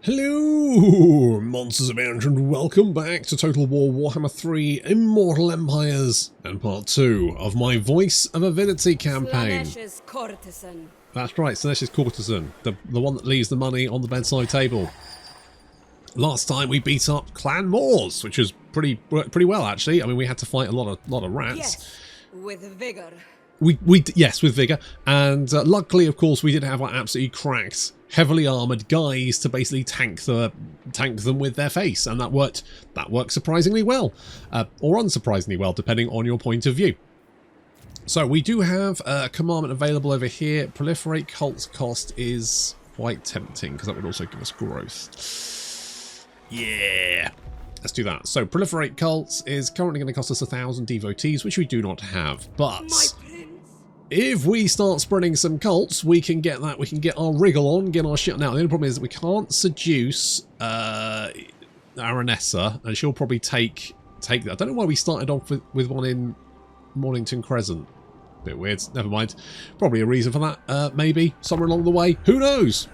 Hello, monsters abound, and welcome back to Total War Warhammer 3 Immortal Empires and part 2 of my Voice of Avidity campaign. Slaanesh's courtesan. That's right, Slaanesh courtesan, the one that leaves the money on the bedside table. Last time we beat up Clan Moors, which was worked pretty well actually. I mean, we had to fight a lot of rats. Yes, with vigor. Yes, with vigor, and luckily, of course, we did have our absolutely cracked, heavily armored guys to basically tank them with their face, and that worked surprisingly well, or unsurprisingly well, depending on your point of view. So we do have a commandment available over here. Proliferate cults cost is quite tempting because that would also give us growth. Yeah. Let's do that. So proliferate cults is currently going to cost us 1,000 devotees, which we do not have. But if we start spreading some cults, we can get that. We can get our wriggle on, get our shit. Now the only problem is that we can't seduce Aranessa, and she'll probably take that. I don't know why we started off with one in Mornington Crescent. Bit weird. Never mind. Probably a reason for that. Maybe somewhere along the way. Who knows?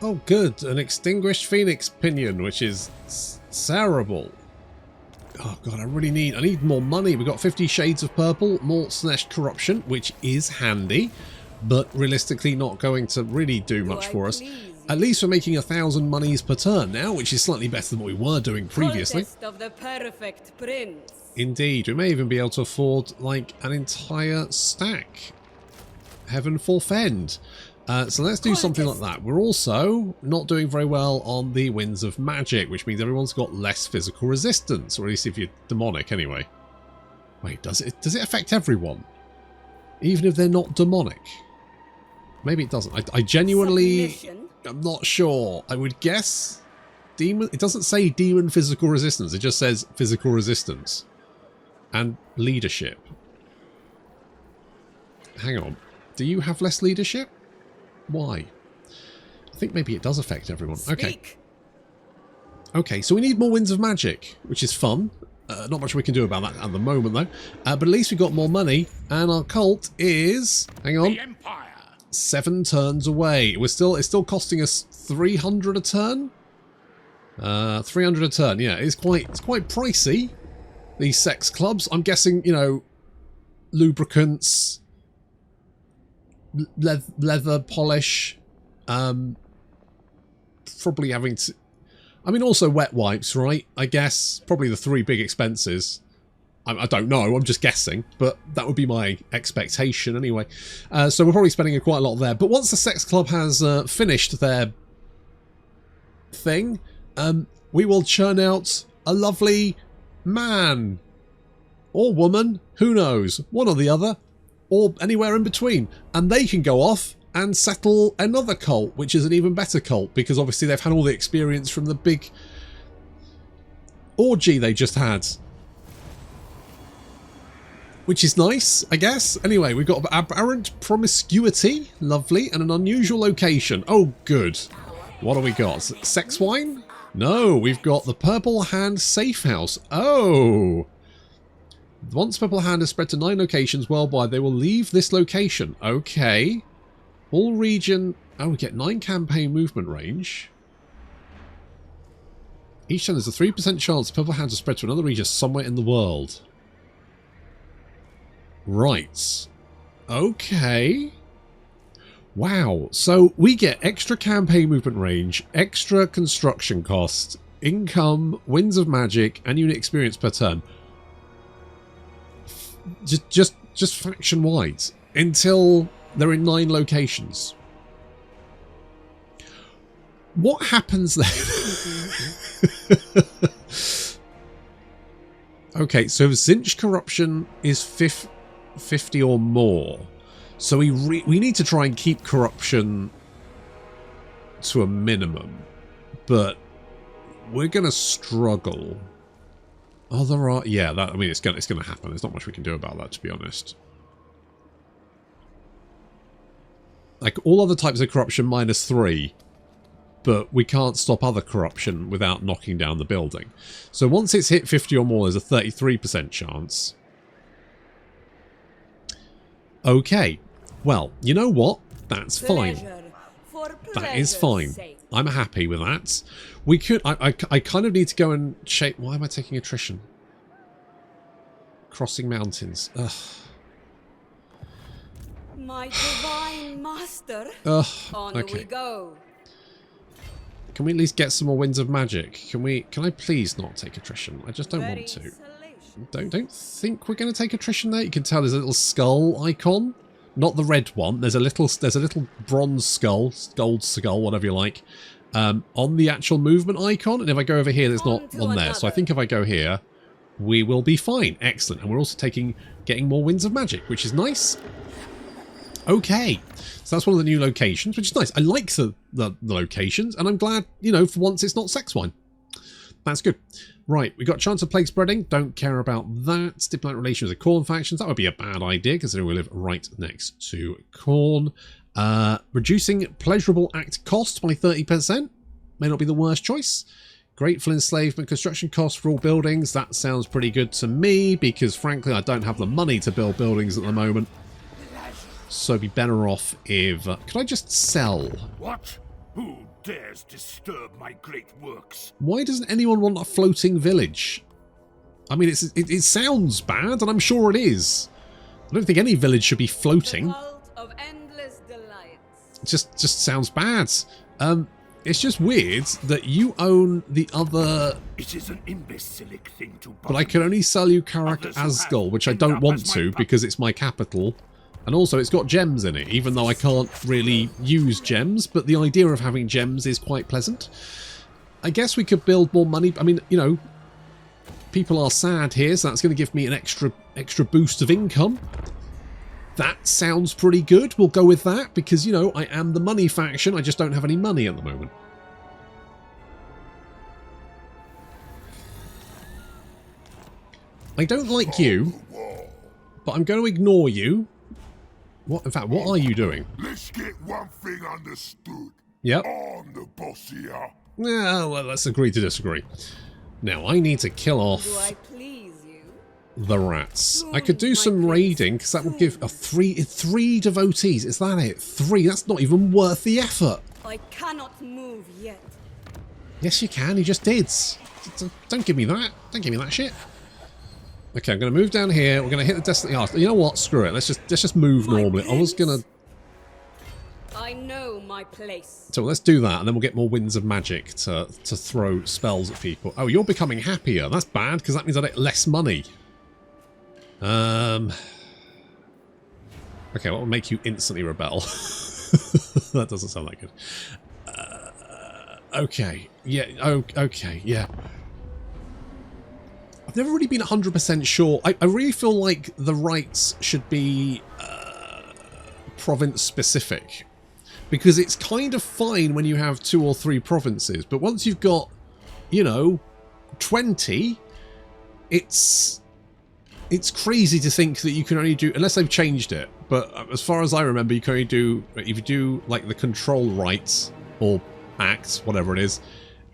Oh, good. An extinguished phoenix pinion, which is terrible. Oh, God, I need more money. We've got 50 shades of purple, more Slaanesh corruption, which is handy, but realistically not going to really do much for us. At least we're making 1,000 monies per turn now, which is slightly better than what we were doing previously. Of the perfect prince. Indeed. We may even be able to afford, like, an entire stack. Heaven forfend. So let's do something like that. We're also not doing very well on the winds of magic, which means everyone's got less physical resistance, or at least if you're demonic anyway. Wait, does it affect everyone? Even if they're not demonic? Maybe it doesn't. I genuinely am not sure. I would guess demon. It doesn't say demon physical resistance. It just says physical resistance and leadership. Hang on. Do you have less leadership? Why? I think maybe it does affect everyone. Okay. Okay, so we need more winds of magic, which is fun. Not much we can do about that at the moment, though. But at least we've got more money, and our cult is... Hang on. 7 turns away. It's still costing us 300 a turn? 300 a turn, yeah. It's quite pricey, these sex clubs. I'm guessing, you know, lubricants... leather polish, probably having to... I mean, also wet wipes, right? I guess probably the 3 big expenses. I don't know, I'm just guessing, but that would be my expectation anyway. So we're probably spending quite a lot there. But once the sex club has finished their thing, we will churn out a lovely man or woman, who knows, one or the other, or anywhere in between, and they can go off and settle another cult, which is an even better cult, because obviously they've had all the experience from the big orgy they just had. Which is nice, I guess. Anyway, we've got aberrant promiscuity, lovely, and an unusual location. Oh, good. What have we got? Sex wine? No, we've got the Purple Hand Safe House. Oh! Once Purple Hand is spread to 9 locations worldwide, they will leave this location. Okay. All region... Oh, we get 9 campaign movement range. Each time there's a 3% chance Purple Hand is spread to another region somewhere in the world. Right. Okay. Wow. So we get extra campaign movement range, extra construction cost, income, winds of magic, and unit experience per turn. Just faction wide until they're in 9 locations. What happens then? Okay, so if Zinch corruption is 50 or more, so we need to try and keep corruption to a minimum, but we're gonna struggle. Oh, there are... Yeah, I mean, it's gonna happen. There's not much we can do about that, to be honest. Like, all other types of corruption -3, but we can't stop other corruption without knocking down the building. So once it's hit 50 or more, there's a 33% chance. Okay. Well, you know what? That's fine. Pleasure for That is pleasure's fine. sake. I'm happy with that. We could... I kind of need to go and shape... Why am I taking attrition? Crossing mountains. Ugh. My divine master. Ugh. On Okay. we go. Can we at least get some more winds of magic? Can I please not take attrition? I just don't want to. Don't think we're going to take attrition there. You can tell there's a little skull icon, not the red one. There's a little bronze skull, gold skull, whatever you like, on the actual movement icon. And if I go over here, there's not one there. So I think if I go here, we will be fine. Excellent. And we're also getting more winds of magic, which is nice. Okay, so that's one of the new locations, which is nice. I like the locations, and I'm glad, you know, for once it's not sex wine. That's good. Right, we got chance of plague spreading. Don't care about that. Diplomatic relations with the Khorne factions. That would be a bad idea, considering we live right next to Khorne. Reducing pleasurable act cost by 30%. May not be the worst choice. Grateful enslavement construction costs for all buildings. That sounds pretty good to me, because frankly, I don't have the money to build buildings at the moment. So it'd be better off if... could I just sell? What? Who dares disturb my great works? Why doesn't anyone want a floating village? I mean, it sounds bad, and I'm sure it is. I don't think any village should be floating. Cult of endless delights. It just sounds bad. It's just weird that you own the other... It is an imbecilic thing to buy. But I can only sell you Karak Azgul, which I don't want to because it's my capital. And also, it's got gems in it, even though I can't really use gems. But the idea of having gems is quite pleasant. I guess we could build more money. I mean, you know, people are sad here, so that's going to give me an extra boost of income. That sounds pretty good. We'll go with that because, you know, I am the money faction. I just don't have any money at the moment. I don't like you, but I'm going to ignore you. What? In fact, what are you doing? Let's get one thing understood. Yep. I'm the boss here. Well, let's agree to disagree. Now, I need to kill off Do I please you? the rats. I could do some raiding, because that would give a three devotees. Is that it? 3? That's not even worth the effort. I cannot move yet. Yes, you can. You just did. Don't give me that. Don't give me that shit. Okay, I'm going to move down here. We're going to hit the Destiny Arch. You know what? Screw it. Let's just move normally. I was going to... I know my place. So let's do that, and then we'll get more winds of magic to throw spells at people. Oh, you're becoming happier. That's bad, because that means I get less money. Okay, what will make you instantly rebel? That doesn't sound that good. Okay. Yeah, okay, yeah. I've never really been 100% sure. I really feel like the rights should be province-specific. Because it's kind of fine when you have 2 or 3 provinces. But once you've got, you know, 20, it's crazy to think that you can only do... Unless they've changed it. But as far as I remember, you can only do... If you do, like, the control rights, or acts, whatever it is,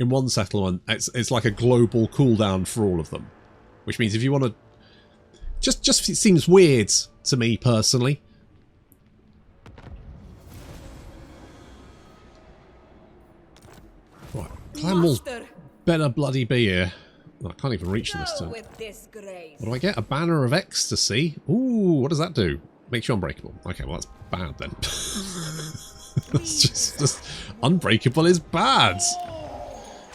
in one settlement, it's like a global cooldown for all of them. Which means if you want to... Just it seems weird to me, personally. Right, Clan Walls better bloody be here. Oh, I can't even reach them this time. What do I get? A banner of ecstasy. Ooh, what does that do? Makes you unbreakable. Okay, well that's bad then. That's just unbreakable is bad.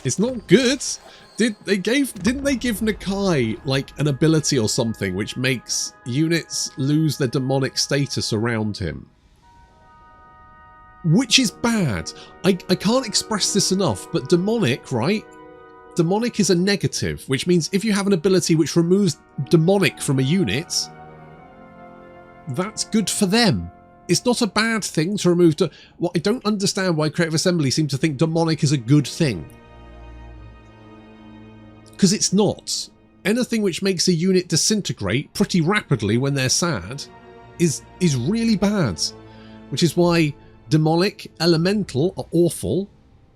It's not good. Didn't they give Nakai like an ability or something which makes units lose their demonic status around him? Which is bad. I can't express this enough, but demonic, right? Demonic is a negative, which means if you have an ability which removes demonic from a unit, that's good for them. It's not a bad thing to remove... Well, I don't understand why Creative Assembly seem to think demonic is a good thing. Because it's not. Anything which makes a unit disintegrate pretty rapidly when they're sad is really bad. Which is why demonic, elemental are awful.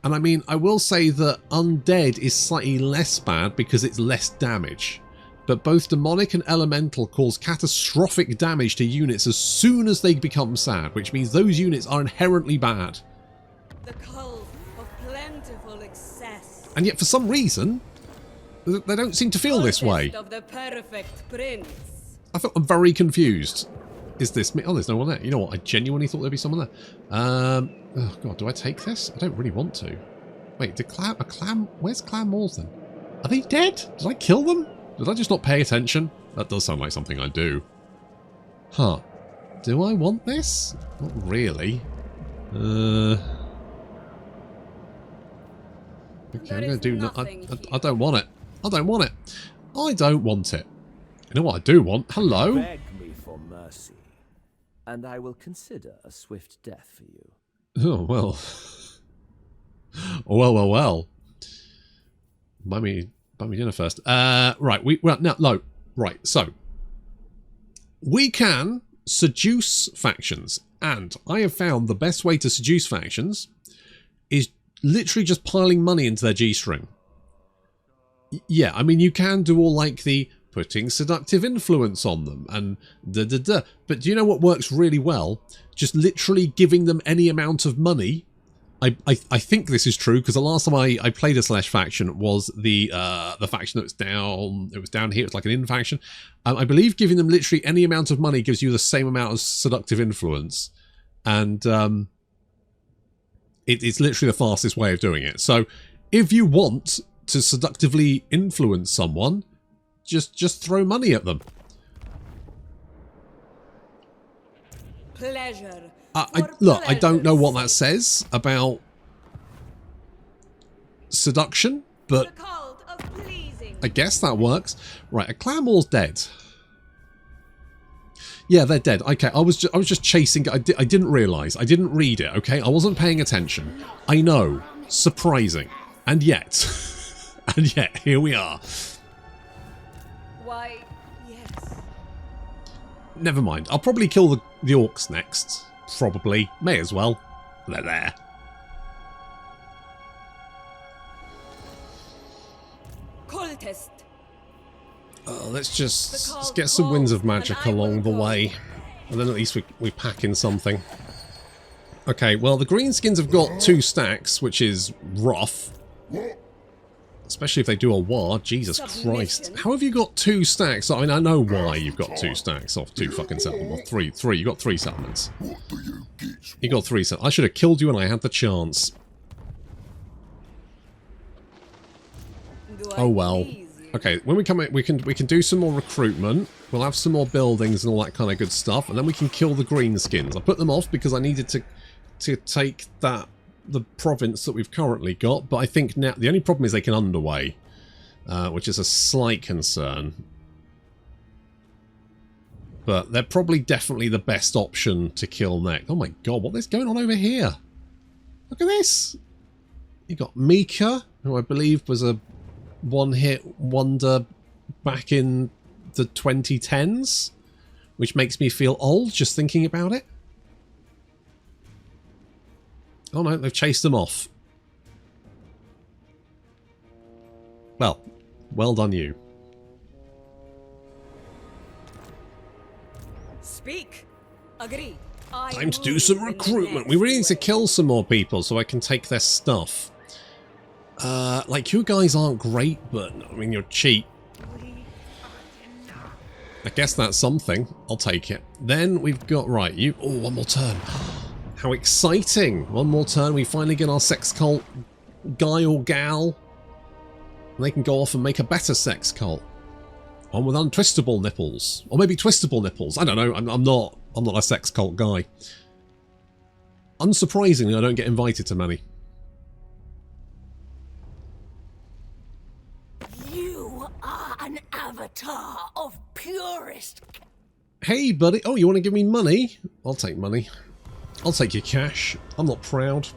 And I mean, I will say that undead is slightly less bad because it's less damage. but both demonic and elemental cause catastrophic damage to units as soon as they become sad, which means those units are inherently bad. The cult of plentiful excess. And yet for some reason, they don't seem to feel this way. Of the perfect prince. I'm very confused. Is this me? Oh, there's no one there. You know what? I genuinely thought there'd be someone there. Oh god, do I take this? I don't really want to. Wait, where's Clan Moors then? Are they dead? Did I kill them? Did I just not pay attention? That does sound like something I do. Huh. Do I want this? Not really. Okay, I'm going to do... I don't want it. I don't want it. I don't want it. You know what I do want? Hello? Beg me for mercy, and I will consider a swift death for you. Oh, well. Well. Buy me dinner first. Right, right, so. We can seduce factions, and I have found the best way to seduce factions is literally just piling money into their G-string. Yeah, I mean, you can do all like the putting seductive influence on them and da-da-da. But do you know what works really well? Just literally giving them any amount of money. I think this is true because the last time I played a Slaanesh faction was the faction that was down. It was down here. It's like an in faction. I believe giving them literally any amount of money gives you the same amount of seductive influence, and it's literally the fastest way of doing it. So if you want to seductively influence someone, just throw money at them. Pleasure. Look, I don't know what that says about seduction, but I guess that works. Right, a Clan Moor's dead. Yeah, they're dead. Okay, I was just chasing. I didn't realise. I didn't read it. Okay, I wasn't paying attention. I know, surprising, and yet, here we are. Why, yes. Never mind. I'll probably kill the orcs next. Probably. May as well. They're there. Cultist. Let's get some winds of magic along the way. And then at least we pack in something. Okay, well the greenskins have got 2 stacks, which is rough. Especially if they do a war. Jesus Christ. How have you got 2 stacks? I mean, I know why you've got 2 stacks off 2 fucking settlements. Well, 3. You got 3 settlements. You got 3 settlements. I should have killed you when I had the chance. Oh well. Okay, when we come in, we can do some more recruitment. We'll have some more buildings and all that kind of good stuff, and then we can kill the greenskins. I put them off because I needed to take the province that we've currently got, but I think now the only problem is they can underway, which is a slight concern. But they're probably definitely the best option to kill next. Oh my god, what is going on over here? Look at this! You got Mika, who I believe was a one-hit wonder back in the 2010s, which makes me feel old just thinking about it. Oh no, they've chased them off. Well done you. Speak. Agree. Time to do some recruitment. We really need to kill some more people so I can take their stuff. Like, you guys aren't great, but, I mean, you're cheap. I guess that's something. I'll take it. Then we've got, right, you... Oh, one more turn. How exciting! One more turn, we finally get our sex cult guy or gal. And they can go off and make a better sex cult. One with untwistable nipples. Or maybe twistable nipples. I don't know, I'm not a sex cult guy. Unsurprisingly, I don't get invited to many. You are an avatar of purest... Hey, buddy. Oh, you want to give me money? I'll take money. I'll take your cash. I'm not proud.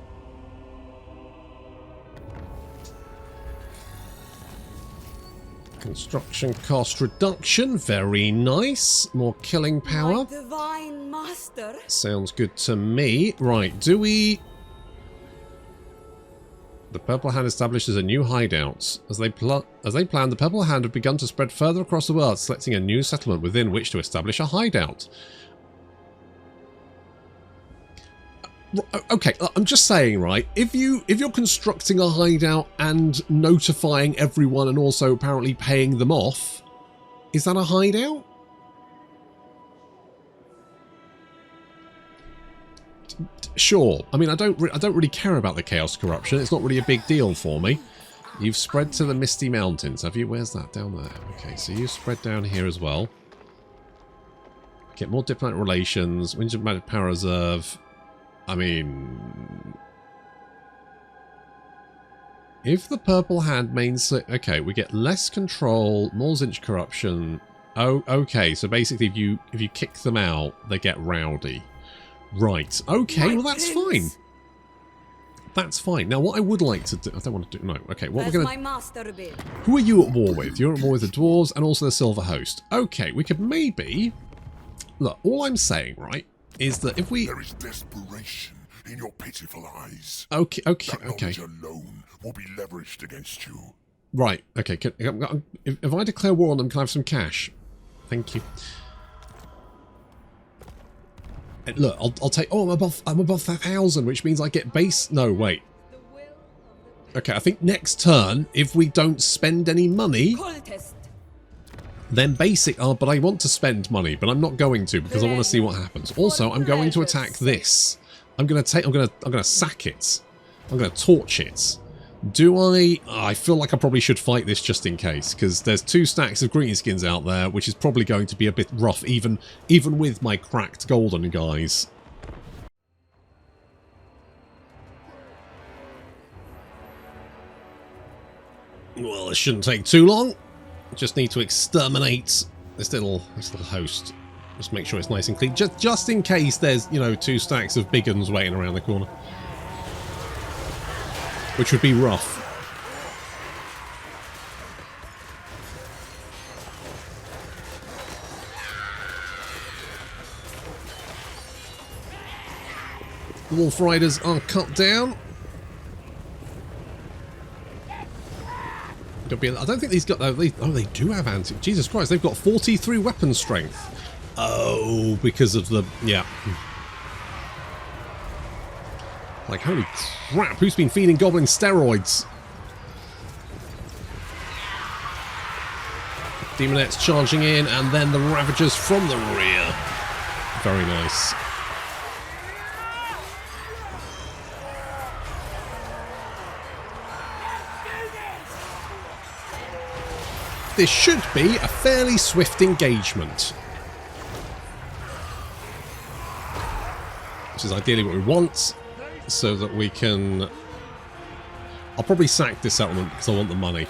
Construction cost reduction. Very nice. More killing power. My divine master. Sounds good to me. Right, do we... The Purple Hand establishes a new hideout. As they planned, the Purple Hand have begun to spread further across the world, selecting a new settlement within which to establish a hideout. Okay, I'm just saying, right? If you're constructing a hideout and notifying everyone and also apparently paying them off, is that a hideout? Sure. I mean, I don't really care about the chaos corruption. It's not really a big deal for me. You've spread to the Misty Mountains, have you? Where's that? Down there. Okay, so you've spread down here as well. Get more diplomatic relations. Winds of Magic Power Reserve. I mean, if the Purple Hand mains, okay, we get less control, more Zinch corruption. Oh, okay. So basically, if you kick them out, they get rowdy. Right. Okay. Well, that's fine. That's fine. Now, what I would like to do, I don't want to do. No. Okay. What we're gonna. Who are you at war with? You're at war with the dwarves and also the Silver Host. Okay. We could maybe. Look. All I'm saying, right, is that if we. There is desperation in your pitiful eyes. Okay. Okay. That Okay. knowledge alone will be leveraged against you. Right. Okay. If I declare war on them, can I have some cash? Thank you. Look, I'll take. Oh, I'm above 1,000, which means I get base. No, wait. Okay, I think next turn, if we don't spend any money, then basic. Oh, but I want to spend money, but I'm not going to because I want to see what happens. Also, I'm going to attack this. I'm gonna sack it. I'm gonna torch it. Do I? Oh, I feel like I probably should fight this just in case, because there's 2 stacks of greenskins out there, which is probably going to be a bit rough, even with my cracked golden guys. Well, it shouldn't take too long. Just need to exterminate this little host. Just make sure it's nice and clean, just in case there's 2 stacks of big uns waiting around the corner. Which would be rough. The Wolf Riders are cut down. I don't think these got. Oh, they do have anti. Jesus Christ, they've got 43 weapon strength. Oh, because of the Like, holy crap, who's been feeding goblins steroids? Demonettes charging in, and then the Ravagers from the rear. Very nice. This should be a fairly swift engagement. Which is ideally what we want. So that we can... I'll probably sack this settlement because I want the money.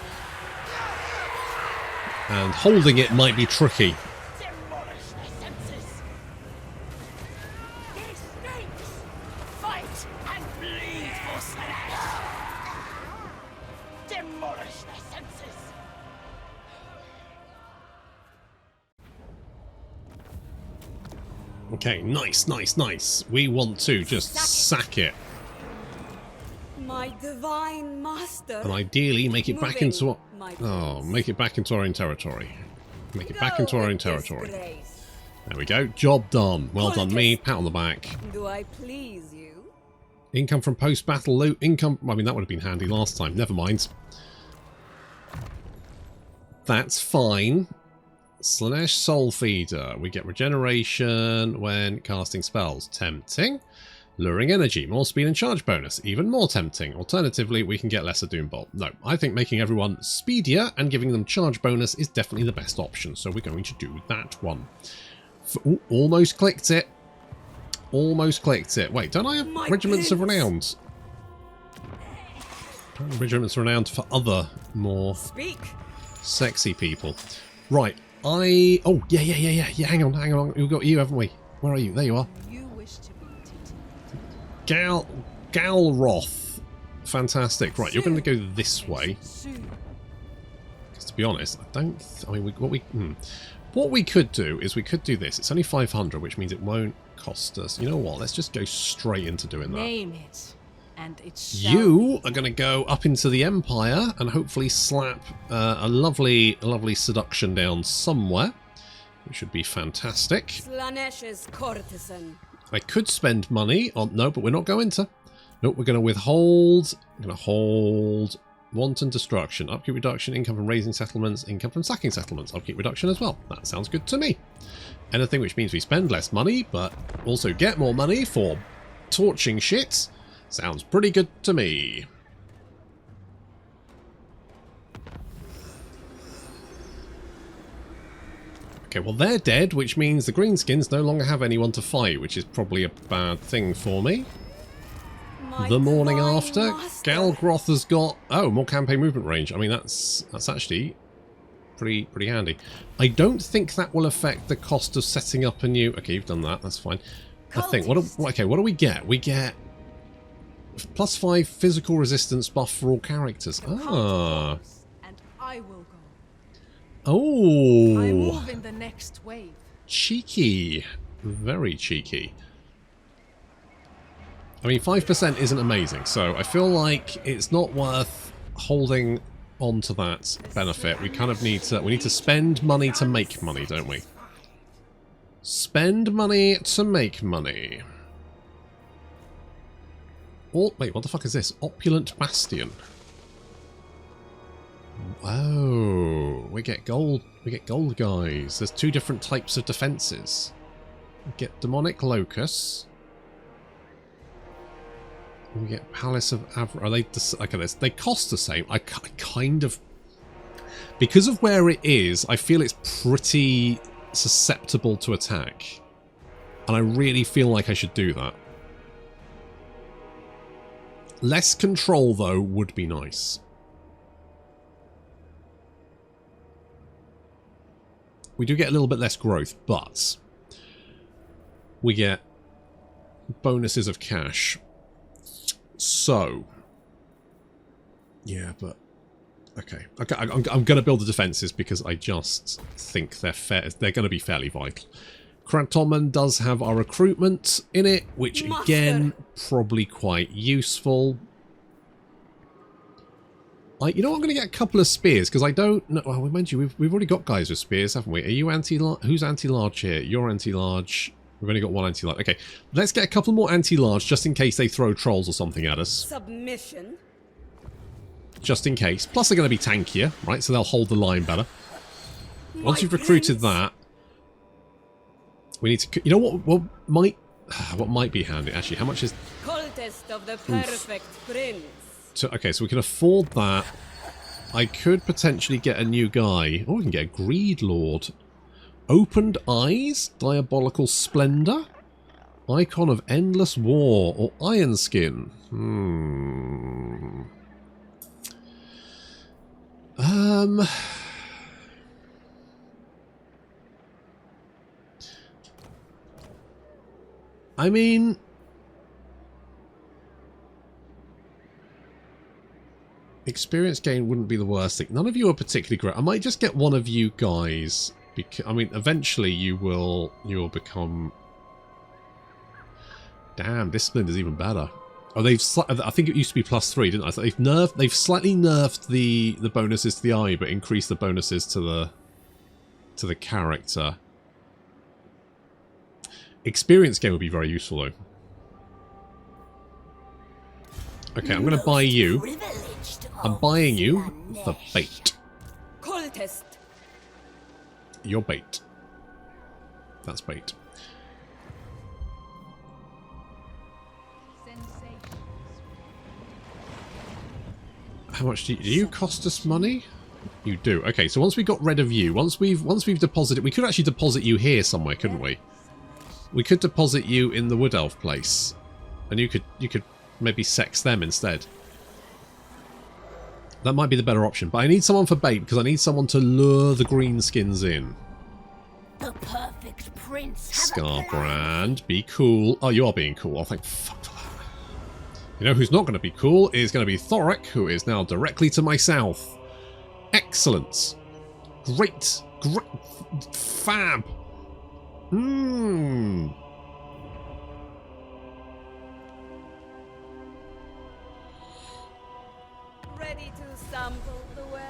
And holding it might be tricky. Okay, nice, nice, nice. We want to just sack it. My divine master. And ideally make it back into make it back into our own territory. Make it back into our own territory. There we go. Job done. Well done me. Pat on the back. Do I please you? Income from post-battle loot. Income... I mean, that would have been handy last time. Never mind. That's fine. Slaanesh Soul Feeder. We get regeneration when casting spells. Tempting. Luring Energy. More speed and charge bonus. Even more tempting. Alternatively, we can get lesser Doom Bolt. No, I think making everyone speedier and giving them charge bonus is definitely the best option. So we're going to do that one. Ooh, almost clicked it. Almost clicked it. Wait, don't I have Regiments of Renown? Regiments of Renown for other more sexy people. Right. Oh, yeah. Hang on. We've got you, haven't we? Where are you? There you are. You wish to be Galroth. Fantastic. Right, you're going to go this way. Because to be honest, what we could do is we could do this. It's only 500, which means it won't cost us. You know what? Let's just go straight into doing that. Name it, And it shall You are going to go up into the Empire and hopefully slap a lovely seduction down somewhere, which should be fantastic. Slaanesh's courtesan. I could spend money on... No, but we're not going to. Nope, we're going to withhold... I'm going to hold... Wanton destruction, upkeep reduction, income from raising settlements, income from sacking settlements, upkeep reduction as well. That sounds good to me. Anything which means we spend less money, but also get more money for torching shit, sounds pretty good to me. Okay, well they're dead, which means the greenskins no longer have anyone to fight, which is probably a bad thing for me. The morning after, Galgroth has got more campaign movement range. I mean that's actually pretty handy. I don't think that will affect the cost of setting up a new. Okay, you've done that. That's fine. I think what do we get? We get +5 physical resistance buff for all characters. Ah. And I will go. Oh. I move in the next wave. Cheeky. Very cheeky. I mean, 5% isn't amazing, so I feel like it's not worth holding on to that benefit. We kind of need to spend money to make money, don't we? Spend money to make money. Oh, wait, what the fuck is this? Opulent Bastion. Oh, we get gold guys. There's 2 different types of defenses. We get Demonic Locus. We get Palace of Avra. Are they... Okay, they cost the same. I kind of... Because of where it is, I feel it's pretty susceptible to attack. And I really feel like I should do that. Less control, though, would be nice. We do get a little bit less growth, but... we get bonuses of cash. So, yeah, but okay. I'm going to build the defenses because I just think they're going to be fairly vital. Krantoman does have our recruitment in it, which again probably quite useful. You know what? I'm going to get a couple of spears because I don't know. Well, mind you, we've already got guys with spears, haven't we? Are you anti-large? Who's anti-large here? You're anti-large. We've only got 1 anti-large. Okay, let's get a couple more anti-large just in case they throw trolls or something at us. Submission. Just in case. Plus they're going to be tankier, right? So they'll hold the line better. Once you've recruited that, we need to... You know what might be handy, actually? How much is... Cultist of the perfect prince. So, okay, so we can afford that. I could potentially get a new guy. Oh, we can get a Greed Lord. Opened Eyes, Diabolical Splendor, Icon of Endless War, or Iron Skin. I mean... experience gain wouldn't be the worst thing. None of you are particularly great. I might just get one of you guys... I mean, eventually you will become... Damn, discipline is even better. Oh, I think it used to be +3, didn't I? So they've slightly nerfed the bonuses to the eye, but increased the bonuses to the character. Experience gain would be very useful, though. Okay, I'm going to buy you. I'm buying you the bait. Cultist. Your bait. That's bait. How much do you cost us money? You do. Okay, so once we got rid of you, once we've deposited, we could actually deposit you here somewhere, couldn't we? We could deposit you in the Wood Elf place, and you could maybe sex them instead. That might be the better option, but I need someone for bait because I need someone to lure the greenskins in. The perfect prince. Scarbrand, be cool. Oh, you are being cool. Oh, thank fuck for that. You know who's not going to be cool is going to be Thoric, who is now directly to my south. Excellent. Great. Fab. sample the wares?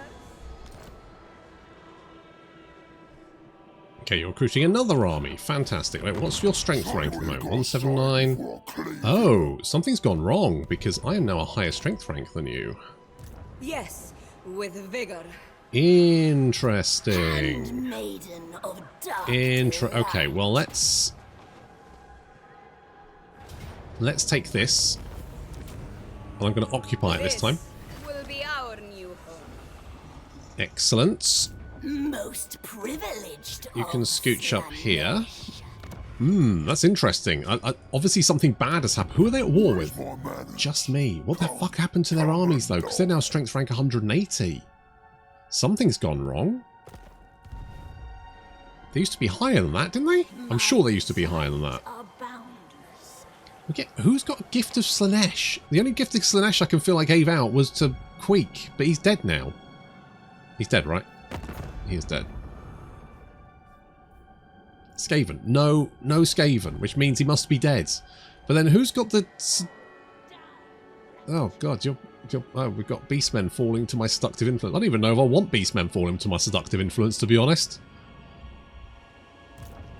Okay, you're recruiting another army. Fantastic. Wait, what's your strength rank at the moment? 179. Oh, something's gone wrong because I am now a higher strength rank than you. Yes, with vigor. Interesting. Maiden of dark Okay, well let's take this. And I'm going to occupy it this time. Will be our new home. Excellent. most privileged. You can scooch up here. That's interesting. Obviously something bad has happened. Who are they at war with? Just me. What the fuck happened to their armies though? Because they're now strength rank 180. Something's gone wrong. They used to be higher than that, didn't they? I'm sure they used to be higher than that. Okay, who's got a gift of Slaanesh? The only gift of Slaanesh I can feel I gave out was to Queek, but he's dead now. He's dead, right? He is dead. Skaven. No Skaven, which means he must be dead. But then who's got the... Oh, God, oh, we've got Beastmen falling to my seductive influence. I don't even know if I want Beastmen falling to my seductive influence, to be honest.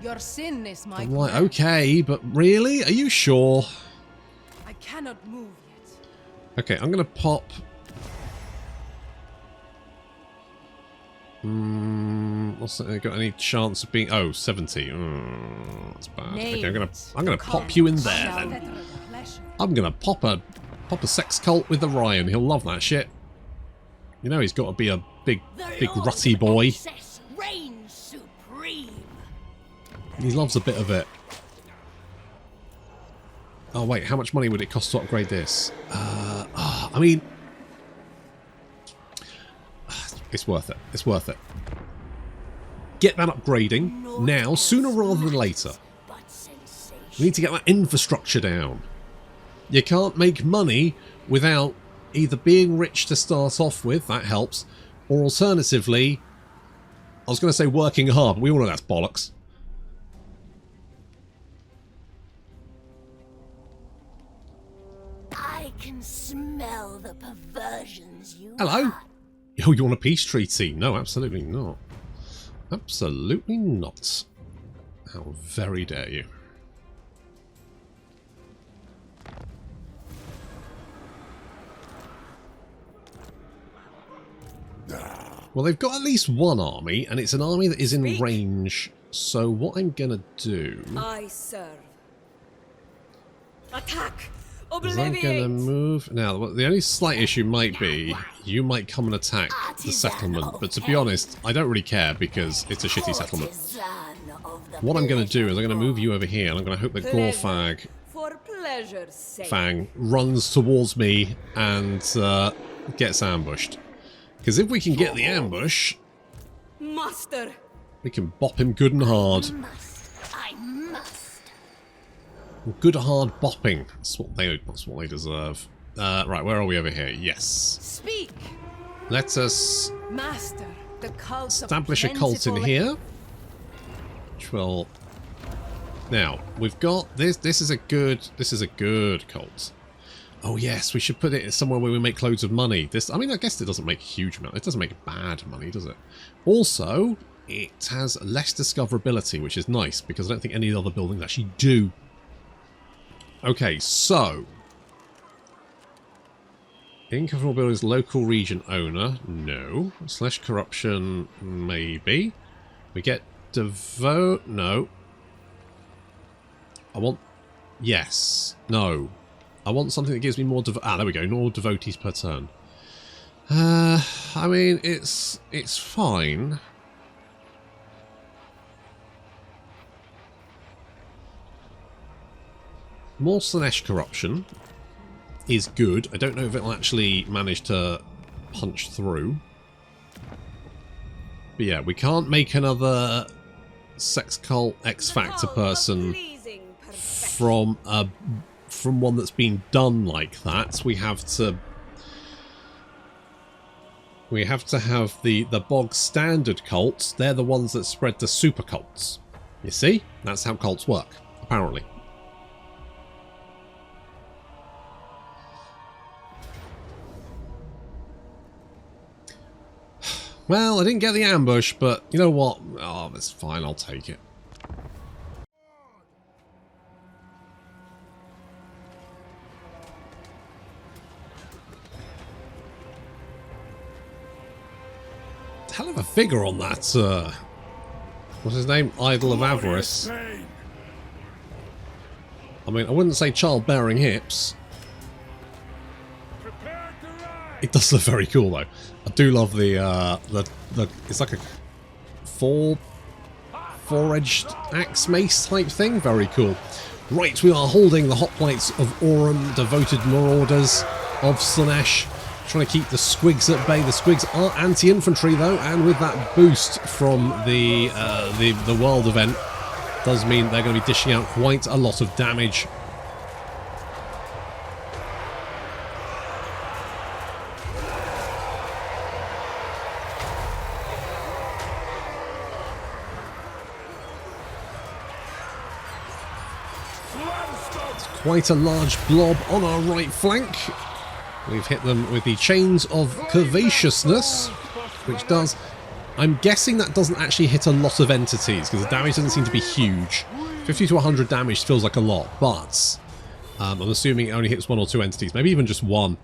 Your sin is my I'm like, okay, but really? Are you sure? I cannot move yet. Okay, I'm going to pop... what's that? Got any chance of being... Oh, 70. That's bad. Okay, I'm gonna pop you in there then. I'm gonna pop a sex cult with the Ryan. He'll love that shit. You know he's got to be a big rutty boy. Reigns supreme. He loves a bit of it. Oh wait, how much money would it cost to upgrade this? I mean, it's worth it. It's worth it. Get that upgrading now, sooner rather than later. We need to get that infrastructure down. You can't make money without either being rich to start off with, that helps, or alternatively, I was going to say working hard, but we all know that's bollocks. I can smell the perversions you Hello? Oh, you want a peace treaty? No, absolutely not. Absolutely not. How very dare you. Well, they've got at least one army, and it's an army that is in range. So what I'm going to do... I serve. Attack! is I'm Obliviate! going to move... Now, the only slight issue might be you might come and attack the settlement. But to be honest, I don't really care because it's a shitty settlement. What I'm going to do is I'm going to move you over here and I'm going to hope that Gorfag For pleasure's sake. Fang runs towards me and gets ambushed. Because if we can get the ambush, Master! we can bop him good and hard. I must. Good hard bopping. That's what they deserve. Right, where are we over here? Yes. Speak, Let us Master. The cult establish a cult in here. Which will... Now, we've got this. This is a good cult. Oh yes, we should put it somewhere where we make loads of money. I mean, I guess it doesn't make a huge amount. It doesn't make bad money, does it? Also, it has less discoverability, which is nice because I don't think any other buildings actually do. Okay, so income buildings, local region owner, no. Slash corruption, maybe. We get devote, no. I want, yes, no. I want something that gives me more there we go, more devotees per turn. I mean, it's fine. More Slaanesh corruption is good. I don't know if it'll actually manage to punch through. But yeah, we can't make another sex cult X Factor person from one that's been done like that. We have to have the bog standard cults. They're the ones that spread to super cults. You see? That's how cults work, apparently. Well, I didn't get the ambush, but you know what? Oh, that's fine. I'll take it. Hell of a figure on that, what's his name? Idol of Avarice. I mean, I wouldn't say childbearing hips. It does look very cool, though. I do love the it's like a four-edged axe mace type thing. Very cool. Right, we are holding the hoplites of Aurum, devoted marauders of Slaanesh. Trying to keep the squigs at bay. The squigs are anti-infantry though, and with that boost from the world event, does mean they're going to be dishing out quite a lot of damage. It's quite a large blob on our right flank. We've hit them with the Chains of Curvaceousness, which does... I'm guessing that doesn't actually hit a lot of entities, because the damage doesn't seem to be huge. 50 to 100 damage feels like a lot, but I'm assuming it only hits 1 or 2 entities, maybe even just 1.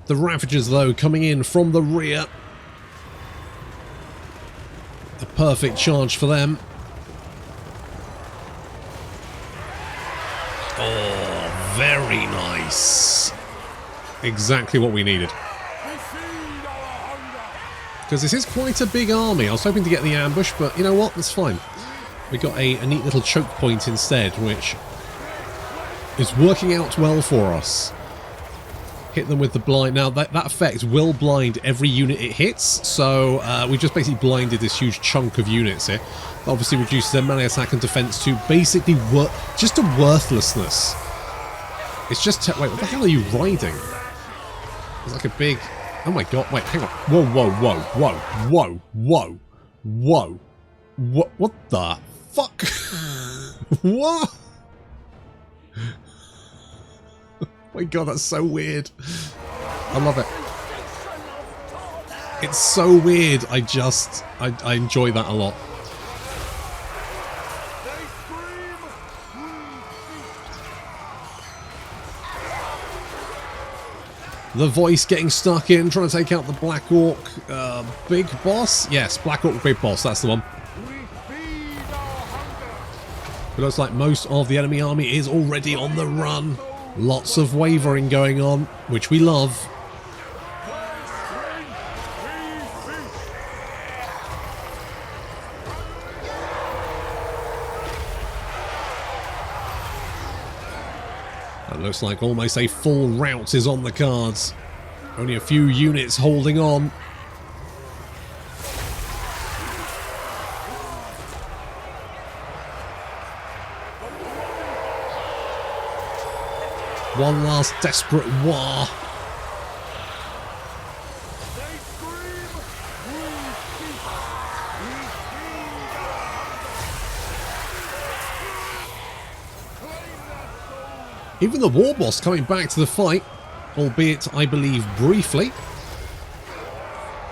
The Ravagers, though, coming in from the rear. A perfect charge for them. Oh, very nice. Exactly what we needed. Because this is quite a big army. I was hoping to get the ambush, but you know what? That's fine. We got a neat little choke point instead, which is working out well for us. Hit them with the blind. Now, that effect will blind every unit it hits, so we just basically blinded this huge chunk of units here. That obviously reduces their melee attack and defense to basically just a worthlessness. It's just... wait, what the hell are you riding? It's like a big... oh my god, wait, hang on. Whoa, whoa, whoa, whoa, whoa, whoa, whoa. What the fuck? What? Oh my god, that's so weird. I love it. It's so weird. I enjoy that a lot. The voice getting stuck in, trying to take out the Black Orc big boss. Yes, Black Orc big boss, that's the one. It looks like most of the enemy army is already on the run. Lots of wavering going on, which we love. It looks like almost a full rout is on the cards. Only a few units holding on. One last desperate war. Even the war boss coming back to the fight, albeit, I believe, briefly.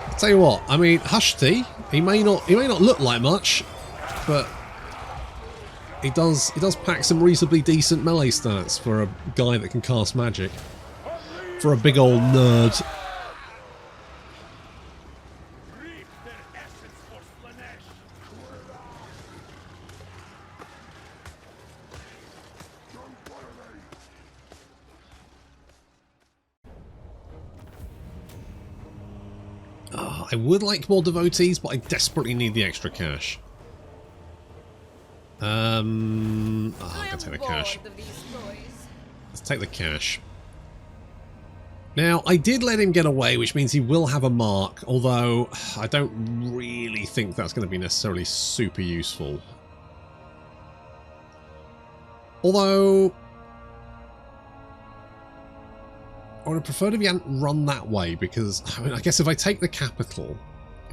I'll tell you what, I mean, Hushti, he may not look like much, but he does pack some reasonably decent melee stats for a guy that can cast magic. For a big old nerd. I would like more devotees, but I desperately need the extra cash. I'm gonna take the cash. Let's take the cash. Now, I did let him get away, which means he will have a mark, although I don't really think that's going to be necessarily super useful. Although I would have preferred if he hadn't run that way, because I mean, I guess if I take the capital,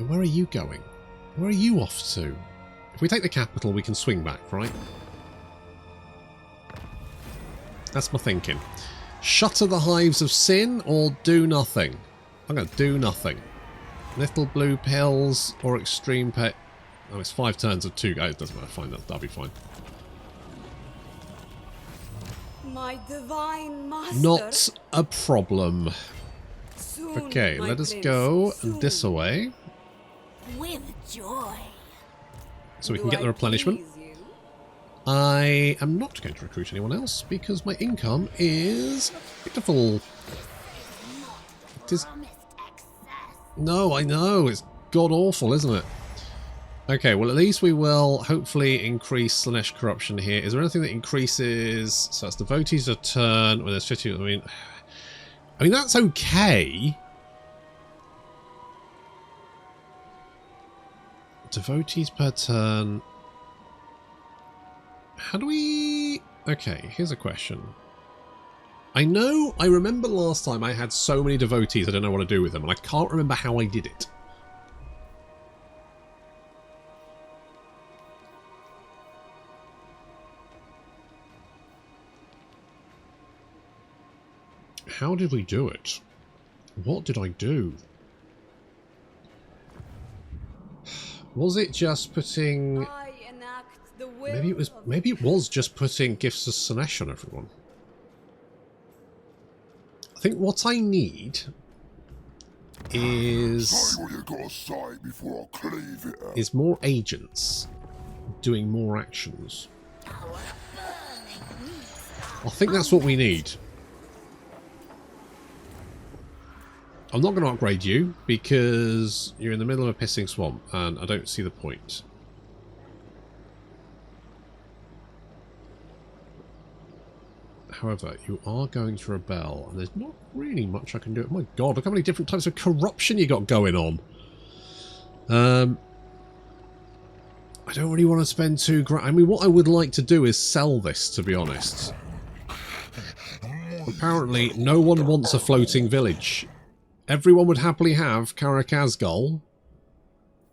where are you going? Where are you off to? If we take the capital, we can swing back, right? That's my thinking. Shutter the hives of sin or do nothing? I'm going to do nothing. Little blue pills or extreme pay. Oh, it's 5 turns of 2 guys. Doesn't matter. Fine, that'll be fine. My divine master. Not a problem. Soon, Okay, my let us prince, go soon. this away. With joy. So we Do can get I the replenishment. please you? I am not going to recruit anyone else because my income is beautiful. It is. Promised excess. No, I know. It's god awful, isn't it? Okay, well, at least we will hopefully increase Slaanesh corruption here. Is there anything that increases? So that's devotees a turn. Well, there's 50. I mean, that's okay. Devotees per turn. How do we... Okay, here's a question. I remember last time I had so many devotees I don't know what to do with them, and I can't remember how I did it. How did we do it? What did I do? Was it just putting... I enact the will Maybe it was just putting gifts of Slaanesh on everyone. I think what I need is... Say what you gotta say before I cleave it out. is more agents doing more actions. I think that's what we need. I'm not going to upgrade you because you're in the middle of a pissing swamp and I don't see the point. However, you are going to rebel and there's not really much I can do. Oh my god, look how many different types of corruption you got going on. I don't really want to spend £2 grand. I mean, what I would like to do is sell this, to be honest. Apparently, no one wants a floating village. Everyone would happily have Karakazgol,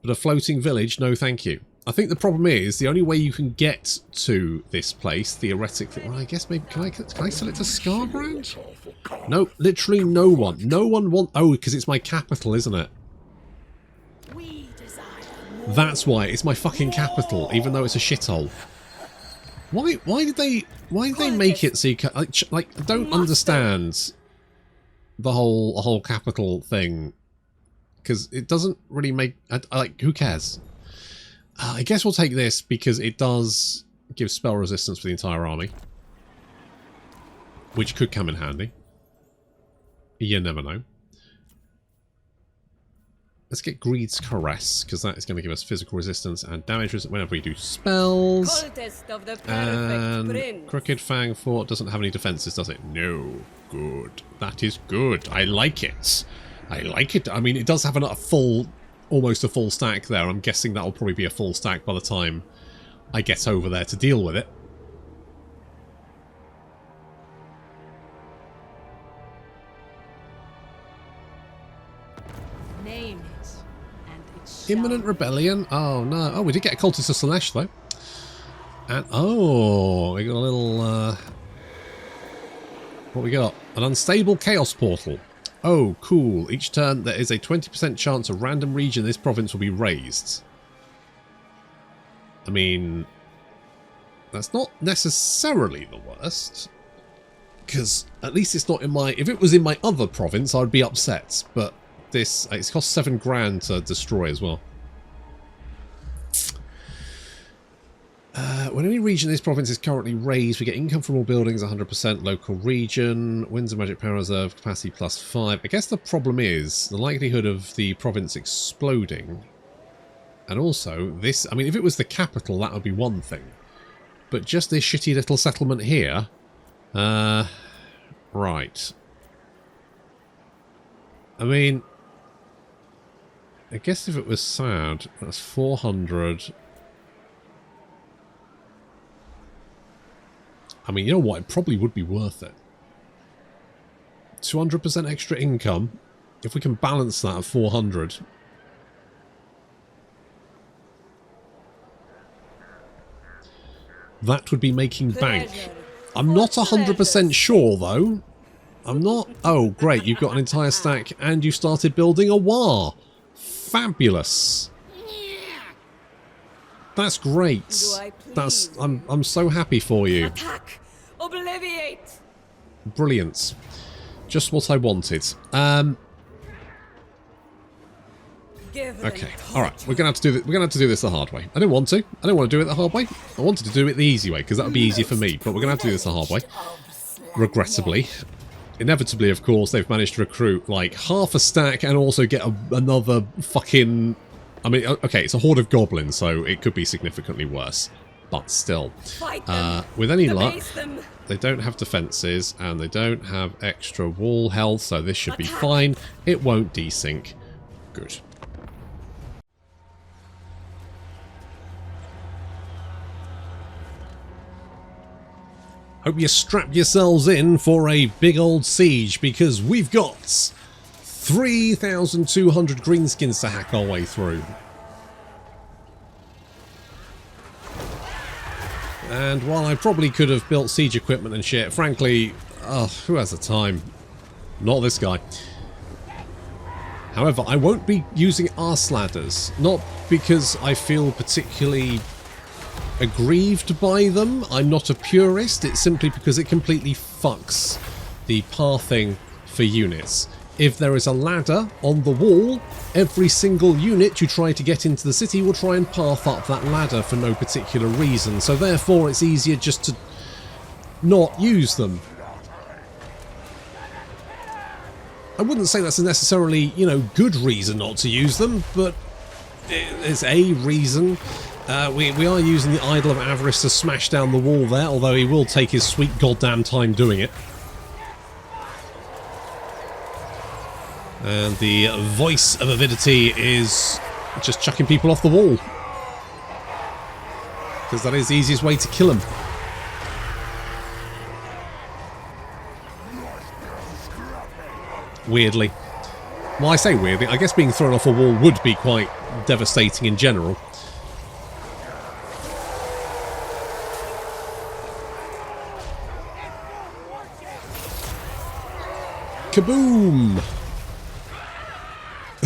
but a floating village, no thank you. I think the problem is, the only way you can get to this place, theoretically... Well, I guess maybe... Can I sell it to Scarbrand? No, literally no one. No one wants... Oh, because it's my capital, isn't it? We desire more. That's why. It's my fucking capital, even though it's a shithole. Why did they make it so you can... Like, I don't understand the whole capital thing. Because it doesn't really make... like, who cares? I guess we'll take this because it does give spell resistance for the entire army. Which could come in handy. You never know. Let's get Greed's Caress, because that is going to give us physical resistance and damage resistance whenever we do spells. Cultist of the perfect And prince. Crooked Fang Fort doesn't have any defenses, does it? No. Good. That is good. I like it. I like it. I mean, it does have almost a full stack there. I'm guessing that'll probably be a full stack by the time I get over there to deal with it. Name it, and it shall Imminent Rebellion? Oh, no. Oh, we did get a Cultist of Slaanesh, though. And, oh, we got a little, what we got? An Unstable Chaos Portal. Oh, cool. Each turn there is a 20% chance a random region in this province will be raised. I mean, that's not necessarily the worst. Because at least it's not in my... If it was in my other province, I would be upset. But this... It's cost £7 grand to destroy as well. When any region in this province is currently raised, we get income from all buildings, 100%, local region, winds of magic power reserve, capacity +5. I guess the problem is the likelihood of the province exploding. And also, this... I mean, if it was the capital, that would be one thing. But just this shitty little settlement here... right. I mean... I guess if it was sad, that's 400... I mean, you know what? It probably would be worth it. 200% extra income. If we can balance that at 400. That would be making bank. I'm not 100% sure, though. I'm not... Oh, great. You've got an entire stack and you started building a war. fabulous. That's great. Do I That's please? I'm so happy for you. Attack! Obliviate! Brilliant. Just what I wanted. Give them Okay. All right. We're gonna have to do this. We're gonna have to do this the hard way. I don't want to. I don't want to do it the hard way. I wanted to do it the easy way because that would be easier for me. But we're gonna have to do this the hard way. Regrettably. Inevitably, of course, they've managed to recruit like half a stack and also get another fucking... I mean, okay, it's a horde of goblins, so it could be significantly worse. But still. Fight them. With any luck, Debase them. they don't have defences and they don't have extra wall health, so this should be Attack. fine. It won't desync. Good. Hope you strap yourselves in for a big old siege, because we've got 3,200 greenskins to hack our way through. And while I probably could have built siege equipment and shit, frankly, who has the time? Not this guy. However, I won't be using arse ladders, not because I feel particularly aggrieved by them. I'm not a purist. It's simply because it completely fucks the pathing for units. If there is a ladder on the wall, every single unit you try to get into the city will try and path up that ladder for no particular reason. So therefore it's easier just to not use them. I wouldn't say that's a necessarily, you know, good reason not to use them, but it's a reason. We are using the Idol of Avarice to smash down the wall there, although he will take his sweet goddamn time doing it. And the Voice of Avidity is just chucking people off the wall, because that is the easiest way to kill them. Weirdly. Well, I say weirdly, I guess being thrown off a wall would be quite devastating in general. Kaboom!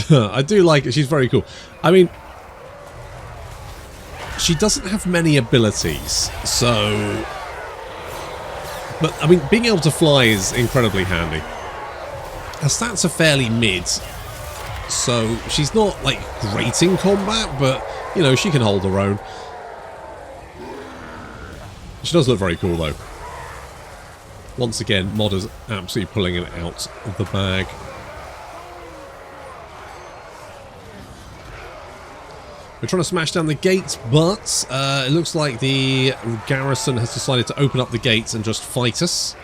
I do like it. She's very cool. I mean, she doesn't have many abilities, so... But, I mean, being able to fly is incredibly handy. Her stats are fairly mid, so she's not, like, great in combat, but, you know, she can hold her own. She does look very cool, though. Once again, modders absolutely pulling it out of the bag. We're trying to smash down the gates, but it looks like the garrison has decided to open up the gates and just fight us.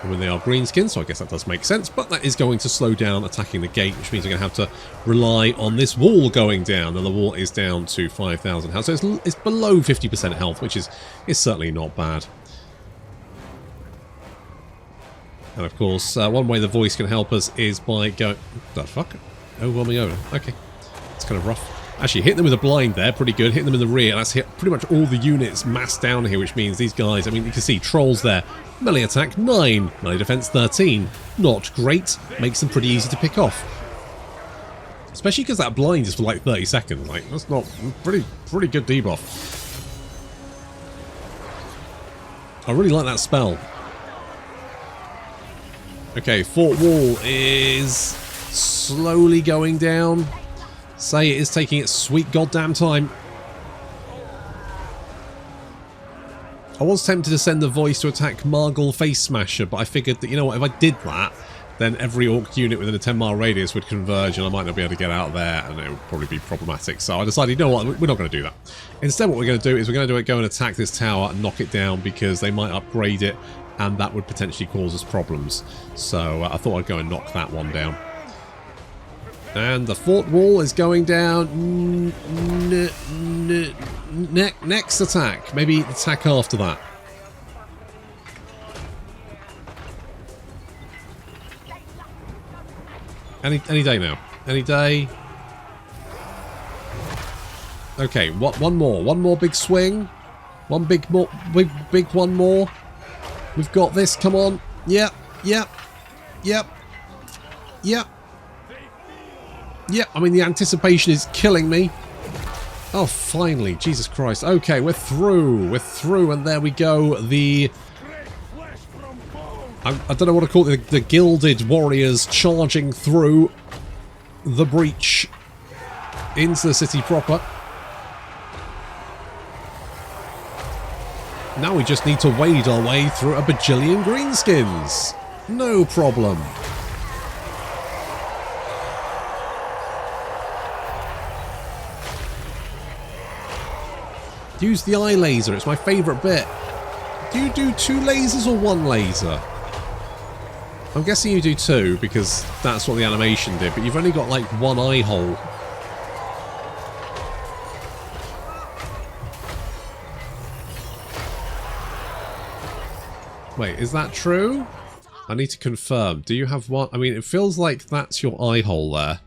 And when they are greenskins, so I guess that does make sense, but that is going to slow down attacking the gate, which means we're going to have to rely on this wall going down, and the wall is down to 5,000 health, so it's below 50% health, which is certainly not bad. And of course, one way the voice can help us is by going... The fuck? Overwhelming odor. Okay. It's kind of rough. Actually, hit them with a blind there, pretty good. Hit them in the rear, that's hit pretty much all the units massed down here, which means these guys, I mean, you can see trolls there. Melee attack 9, melee defense 13. Not great, makes them pretty easy to pick off. Especially because that blind is for like 30 seconds. Like, that's not pretty good debuff. I really like that spell. Okay, Fort Wall is slowly going down. Say it is taking its sweet goddamn time. I was tempted to send the voice to attack Margle Face Smasher, but I figured that, you know what, if I did that, then every orc unit within a 10-mile radius would converge and I might not be able to get out there, and it would probably be problematic. So I decided, you know what, we're not going to do that. Instead, what we're going to do is we're going to go and attack this tower and knock it down, because they might upgrade it, and that would potentially cause us problems. So I thought I'd go and knock that one down. And the fort wall is going down. Next attack. Maybe attack after that. Any day now. Any day. Okay, one more. One more big swing. One big one more. We've got this. Come on. Yep. Yeah, I mean, the anticipation is killing me. Oh, finally. Jesus Christ. Okay, we're through. We're through, and there we go. I don't know what to call it. The gilded warriors charging through the breach into the city proper. Now we just need to wade our way through a bajillion greenskins. No problem. Use the eye laser, it's my favourite bit. Do you do 2 lasers or 1 laser? I'm guessing you do 2 because that's what the animation did, but you've only got like 1 eye hole. Wait, is that true? I need to confirm. Do you have 1? I mean, it feels like that's your eye hole there.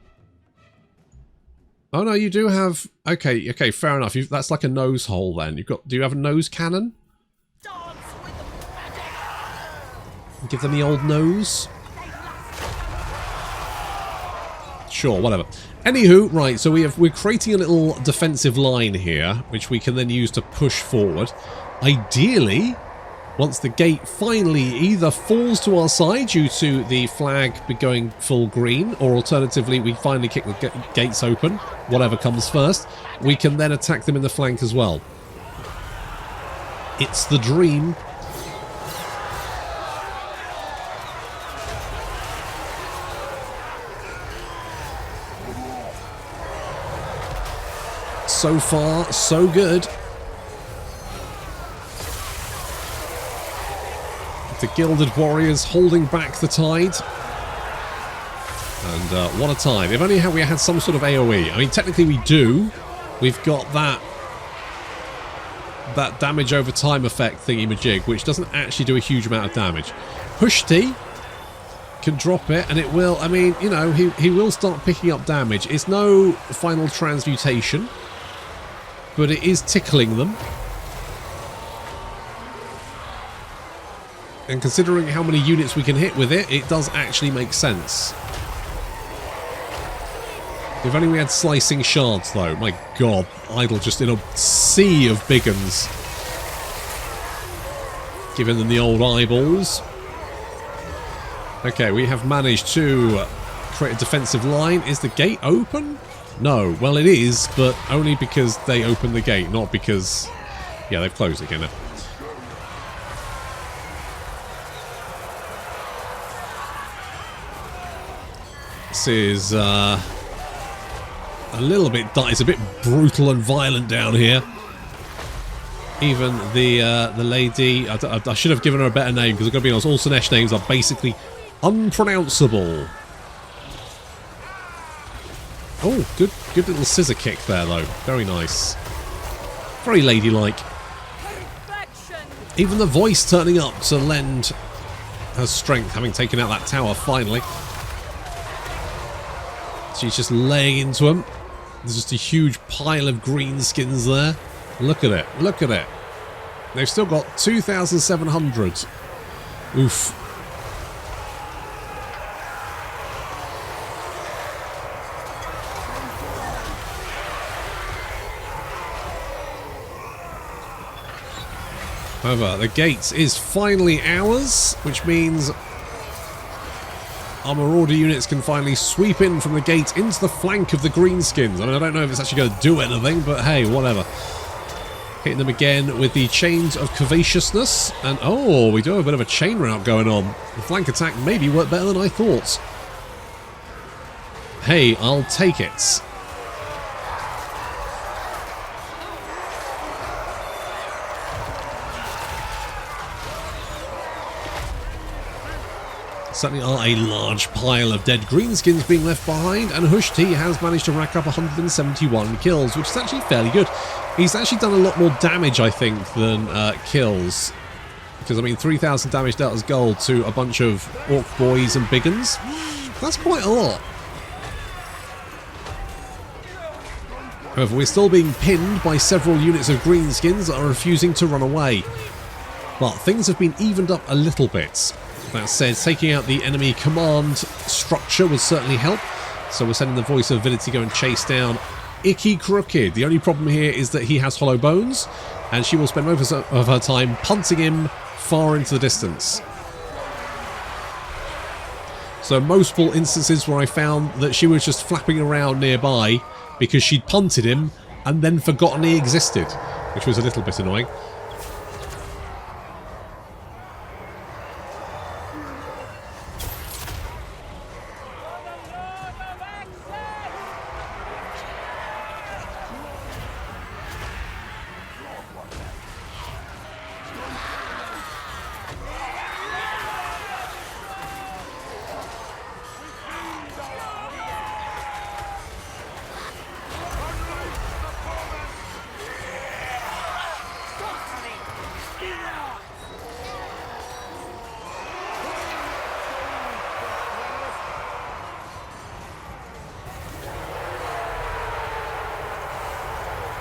Oh no, you do have... Okay, fair enough. That's like a nose hole then. Do you have a nose cannon? Give them the old nose. Sure, whatever. Anywho, right, so we're creating a little defensive line here, which we can then use to push forward. Ideally, once the gate finally either falls to our side due to the flag be going full green, or alternatively we finally kick the gates open, whatever comes first, we can then attack them in the flank as well. It's the dream. So far, so good. The Gilded Warriors holding back the tide. And what a time. If only we had some sort of AoE. I mean, technically we do. We've got that damage over time effect thingy-majig, which doesn't actually do a huge amount of damage. Hushti can drop it, and it will, I mean, you know, he will start picking up damage. It's no final transmutation, but it is tickling them. And considering how many units we can hit with it, it does actually make sense. If only we had slicing shards, though. My god, Idle just in a sea of big uns. Giving them the old eyeballs. Okay, we have managed to create a defensive line. Is the gate open? No. Well, it is, but only because they opened the gate, not because... Yeah, they've closed it again now. This is a little bit... It's a bit brutal and violent down here. Even the lady... I should have given her a better name, because I've got to be honest, all Slaanesh names are basically unpronounceable. Oh, good little scissor kick there, though. Very nice. Very ladylike. Even the voice turning up to lend her strength, having taken out that tower finally. She's just laying into him. There's just a huge pile of greenskins there. Look at it. Look at it. They've still got 2,700. Oof. However, the gate is finally ours, which means our marauder units can finally sweep in from the gate into the flank of the greenskins. I mean, I don't know if it's actually going to do anything, but hey, whatever. Hitting them again with the chains of covaciousness. And oh, we do have a bit of a chain route going on. The flank attack maybe worked better than I thought. Hey, I'll take it. Certainly are a large pile of dead greenskins being left behind, and Hushti has managed to rack up 171 kills, which is actually fairly good. He's actually done a lot more damage, I think, than kills. Because, I mean, 3,000 damage dealt as gold to a bunch of orc boys and big uns. That's quite a lot. However, we're still being pinned by several units of greenskins that are refusing to run away. But things have been evened up a little bit. That said, taking out the enemy command structure would certainly help. So we're sending the Voice of Avidity to go and chase down Icky Crooked. The only problem here is that he has hollow bones, and she will spend most of her time punting him far into the distance. So multiple instances where I found that she was just flapping around nearby because she'd punted him and then forgotten he existed, which was a little bit annoying.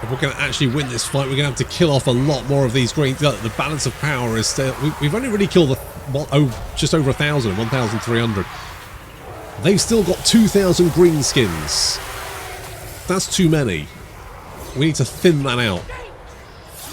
If we're going to actually win this fight, we're going to have to kill off a lot more of these green. The balance of power is still... We've only really killed just over 1,000, 1,300. They've still got 2,000 green skins. That's too many. We need to thin that out.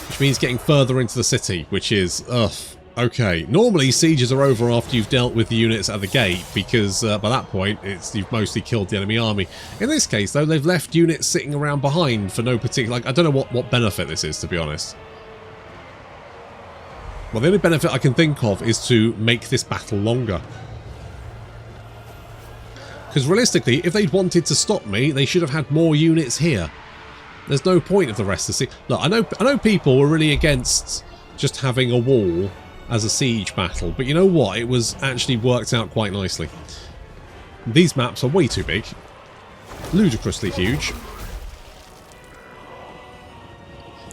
Which means getting further into the city, which is... Ugh. Okay. Normally, sieges are over after you've dealt with the units at the gate, because by that point, you've mostly killed the enemy army. In this case, though, they've left units sitting around behind for no particular... Like, I don't know what benefit this is, to be honest. Well, the only benefit I can think of is to make this battle longer. Because realistically, if they'd wanted to stop me, they should have had more units here. There's no point of the rest of the siege. Look, I know people were really against just having a wall as a siege battle, but you know what? It was actually worked out quite nicely. These maps are way too big. Ludicrously huge.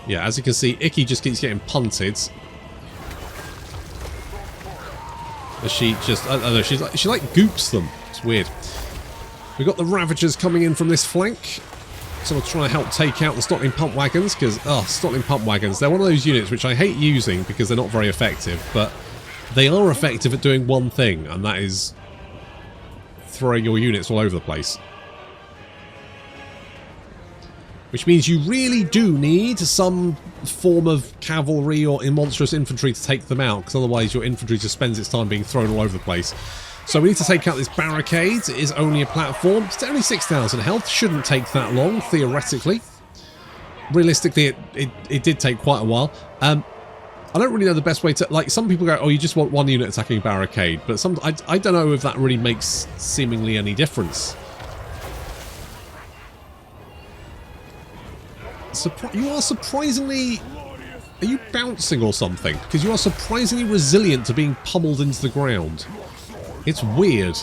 Yeah, as you can see, Icky just keeps getting punted. She just... I don't know, she like goops them. It's weird. We've got the Ravagers coming in from this flank. So we're trying to help take out the Stotling Pump Wagons, because, Stotling Pump Wagons, they're one of those units which I hate using because they're not very effective, but they are effective at doing one thing, and that is throwing your units all over the place. Which means you really do need some form of cavalry or monstrous infantry to take them out, because otherwise your infantry just spends its time being thrown all over the place. So we need to take out this barricade. It is only a platform. It's only 6,000 health. Shouldn't take that long, theoretically. Realistically, it did take quite a while. I don't really know the best way to... Like, some people go, oh, you just want one unit attacking a barricade. But I don't know if that really makes seemingly any difference. You are surprisingly... Are you bouncing or something? Because you are surprisingly resilient to being pummeled into the ground. It's weird.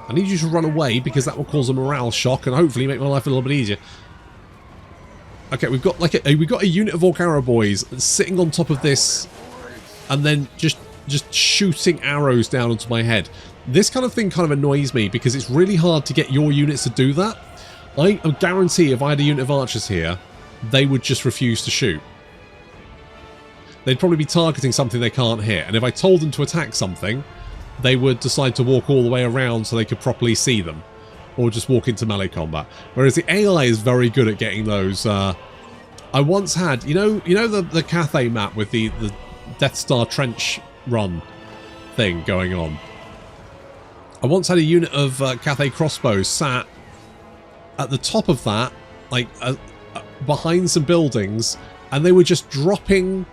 I need you to run away because that will cause a morale shock and hopefully make my life a little bit easier. Okay, we've got a unit of Orc Arrow Boys sitting on top of this and then just shooting arrows down onto my head. This kind of thing kind of annoys me because it's really hard to get your units to do that. I guarantee if I had a unit of archers here, they would just refuse to shoot. They'd probably be targeting something they can't hit, and if I told them to attack something, they would decide to walk all the way around so they could properly see them, or just walk into melee combat. Whereas the AI is very good at getting those. I once had, you know the Cathay map with the Death Star trench run thing going on. I once had a unit of Cathay crossbows sat at the top of that, like behind some buildings, and they were just dropping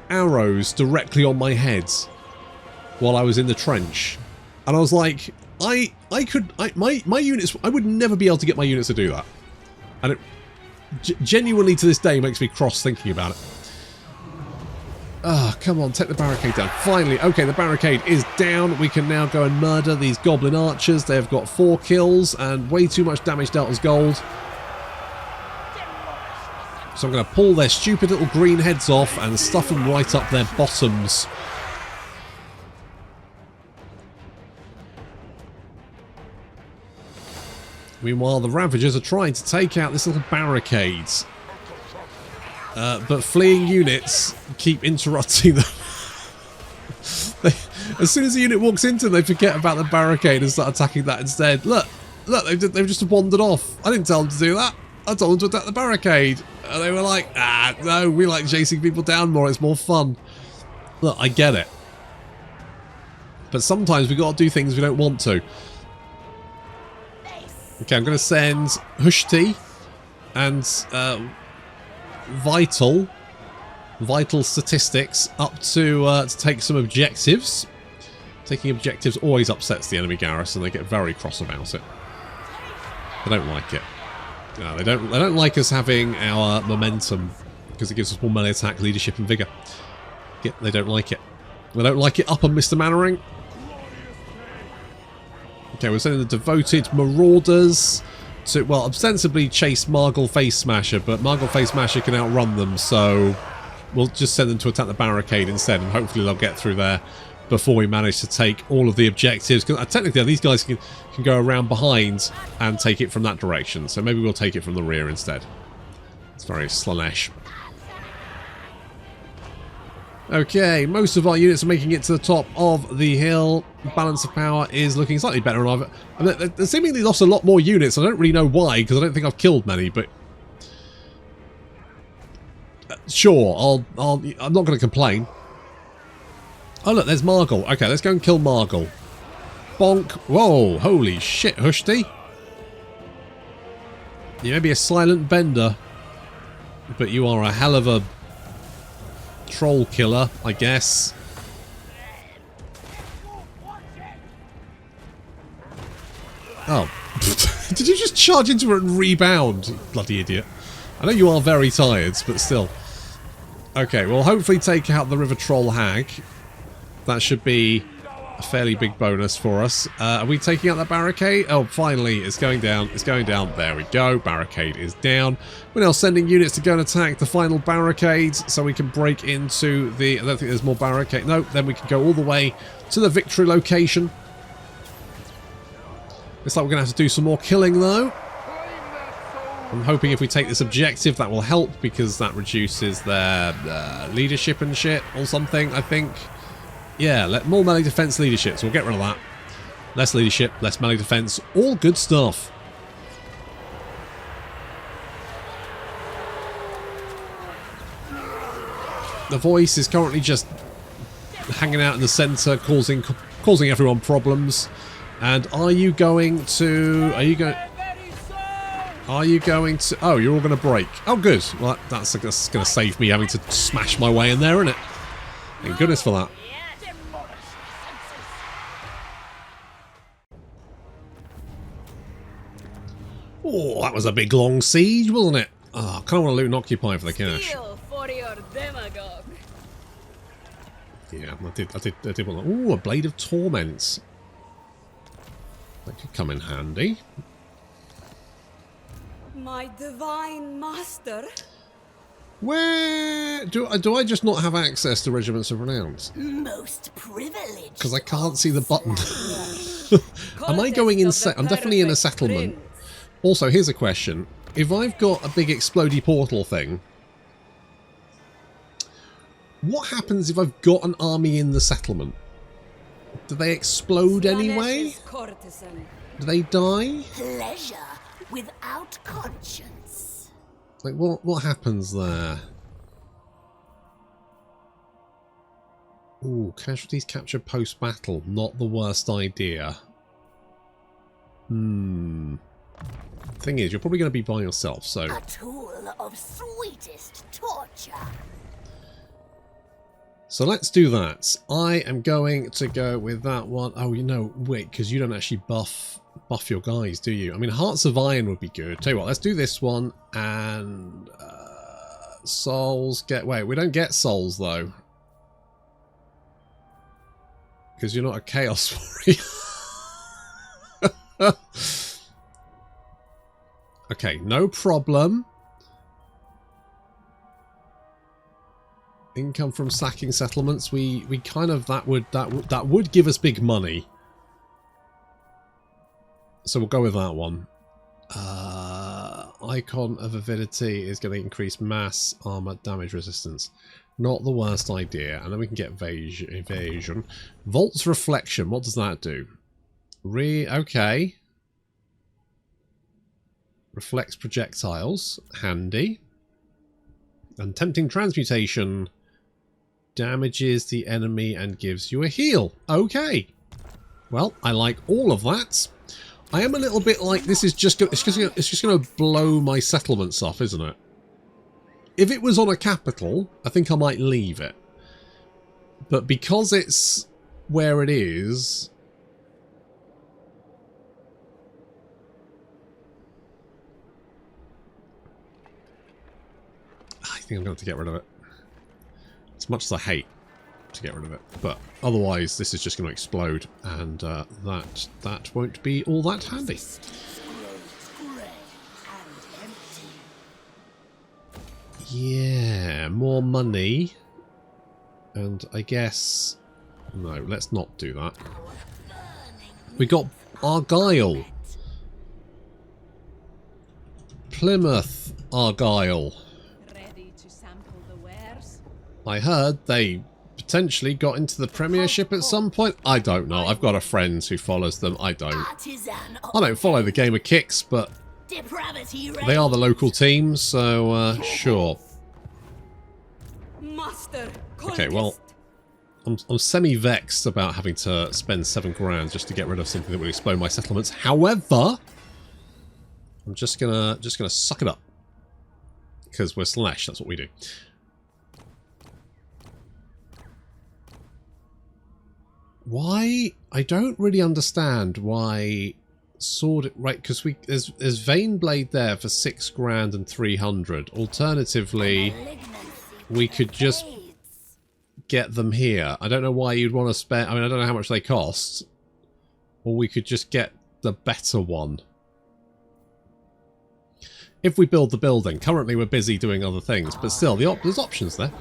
arrows directly on my head while I was in the trench. And I was like, my units, I would never be able to get my units to do that. And it genuinely to this day makes me cross thinking about it. Ah, come on, take the barricade down. Finally, okay, the barricade is down. We can now go and murder these goblin archers. They've got 4 kills and way too much damage dealt as gold. So I'm going to pull their stupid little green heads off and stuff them right up their bottoms. Meanwhile, the Ravagers are trying to take out this little barricade. But fleeing units keep interrupting them. As soon as a unit walks into them, they forget about the barricade and start attacking that instead. Look, Look, they've just wandered off. I didn't tell them to do that. I told them to attack the barricade. And they were like, no, we like chasing people down more. It's more fun. Look, I get it. But sometimes we got to do things we don't want to. Okay, I'm going to send Hushti and Vital Statistics up to take some objectives. Taking objectives always upsets the enemy garrison. They get very cross about it. They don't like it. No, they don't like us having our momentum because it gives us more melee attack, leadership, and vigor. They don't like it. They don't like it up on Mr. Mannering. Okay, we're sending the devoted marauders to, well, ostensibly chase Margle Face Smasher, but Margle Face Smasher can outrun them, so we'll just send them to attack the barricade instead, and hopefully they'll get through there before we manage to take all of the objectives. Because technically these guys can go around behind and take it from that direction, so maybe we'll take it from the rear instead. It's very Slaanesh. Okay, most of our units are making it to the top of the hill. Balance of power is looking slightly better. And they've seemingly lost a lot more units. I don't really know why, because I don't think I've killed many, but sure, I'm not going to complain. Oh look, there's Margle. Okay, let's go and kill Margle. Bonk. Whoa, holy shit, Hushti. You may be a silent bender, but you are a hell of a troll killer, I guess. Oh. Did you just charge into it and rebound, you bloody idiot? I know you are very tired, but still. Okay, we'll hopefully take out the River Troll Hag. That should be a fairly big bonus for us. Are we taking out that barricade? Oh, finally, it's going down. It's going down. There we go. Barricade is down. We're now sending units to go and attack the final barricades so we can break into the... I don't think there's more barricade. No, then we can go all the way to the victory location. Looks like we're going to have to do some more killing, though. I'm hoping if we take this objective, that will help because that reduces their leadership and shit or something, I think. Yeah, more melee defense leadership, so we'll get rid of that. Less leadership, less melee defense, all good stuff. The Voice is currently just hanging out in the centre, causing everyone problems. And are you going to... Oh, you're all going to break. Oh, good. Well, that's going to save me having to smash my way in there, isn't it? Thank goodness for that. Oh, that was a big long siege, wasn't it? Oh, I kind of want to loot and occupy for the cash. For your demagogue. Yeah, I did want that. Ooh, a Blade of Torments. That could come in handy. My divine master. Where do I just not have access to Regiments of Renown? Most privileged. Because I can't see the button. Am I going in? I'm definitely in a settlement. Also, here's a question: if I've got a big explodey portal thing, what happens if I've got an army in the settlement? Do they explode anyway? Do they die? Pleasure without conscience. Like, what happens there? Ooh, casualties captured post-battle. Not the worst idea. Thing is, you're probably going to be by yourself, so... A tool of sweetest torture. So let's do that. I am going to go with that one. Oh, you know, wait, because you don't actually buff your guys, do you? I mean, Hearts of Iron would be good. Tell you what, let's do this one, and... souls get... Wait, we don't get souls, though. Because you're not a Chaos Warrior. Okay, no problem. Income from sacking settlements. We kind of that would give us big money. So we'll go with that one. Icon of Avidity is going to increase mass armor damage resistance. Not the worst idea. And then we can get evasion. Vault's Reflection. What does that do? Okay. Reflects projectiles. Handy. And tempting transmutation. Damages the enemy and gives you a heal. Okay. Well, I like all of that. I am a little bit like this is just it's just going to blow my settlements off, isn't it? If it was on a capital, I think I might leave it. But because it's where it is, I think I'm going to have to get rid of it. As much as I hate to get rid of it, but otherwise this is just going to explode, and that won't be all that handy. Yeah, more money, and I guess no, let's not do that. We got Argyle, Plymouth, Argyle. Ready to sample the wares? I heard they potentially got into the Premiership at some point. I don't know. I've got a friend who follows them. I don't follow the game of kicks, but they are the local team, so sure. Master, Okay, well, I'm semi-vexed about having to spend 7 grand just to get rid of something that would explode my settlements. However, I'm just gonna suck it up because we're Slaanesh. That's what we do. Why? I don't really understand why sword, right, because there's Vein Blade there for 6 grand and 300. Alternatively, we could just get them here. I don't know why you'd want to spend, I mean, I don't know how much they cost. Or we could just get the better one. If we build the building. Currently we're busy doing other things, but still, there's options there.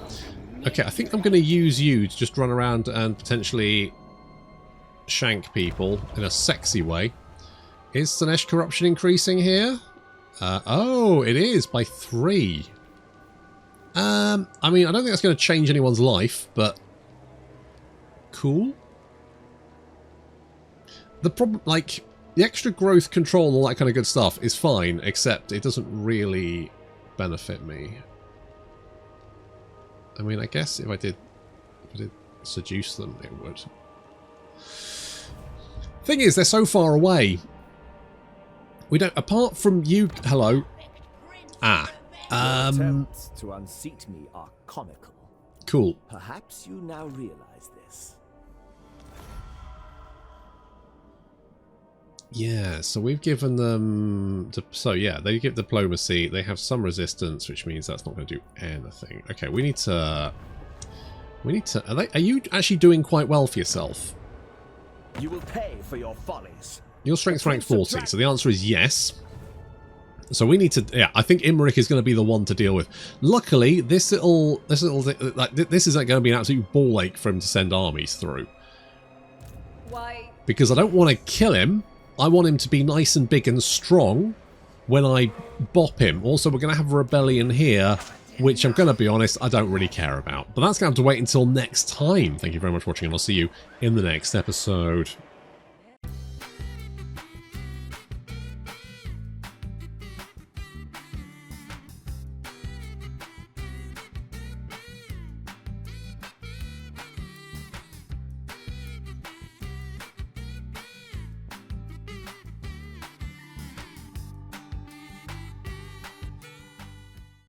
Okay, I think I'm going to use you to just run around and potentially shank people in a sexy way. Is Slaanesh corruption increasing here? Oh, it is by 3. I mean, I don't think that's going to change anyone's life, but cool. The problem, like, the extra growth control and all that kind of good stuff is fine, except it doesn't really benefit me. I mean, I guess if I did seduce them, it would. Thing is, they're so far away. We don't, apart from you, hello. Attempts to unseat me are comical. Cool. Perhaps you now realize this. Yeah, so we've given them... So yeah, they give diplomacy. They have some resistance, which means that's not going to do anything. Okay, we need to... Are you actually doing quite well for yourself? You will pay for your follies. Your strength's rank 40, so the answer is yes. So we need to... Yeah, I think Imric is going to be the one to deal with. Luckily, this isn't going to be an absolute ball ache for him to send armies through. Why? Because I don't want to kill him. I want him to be nice and big and strong when I bop him. Also, we're going to have a rebellion here, which I'm going to be honest, I don't really care about. But that's going to have to wait until next time. Thank you very much for watching, and I'll see you in the next episode.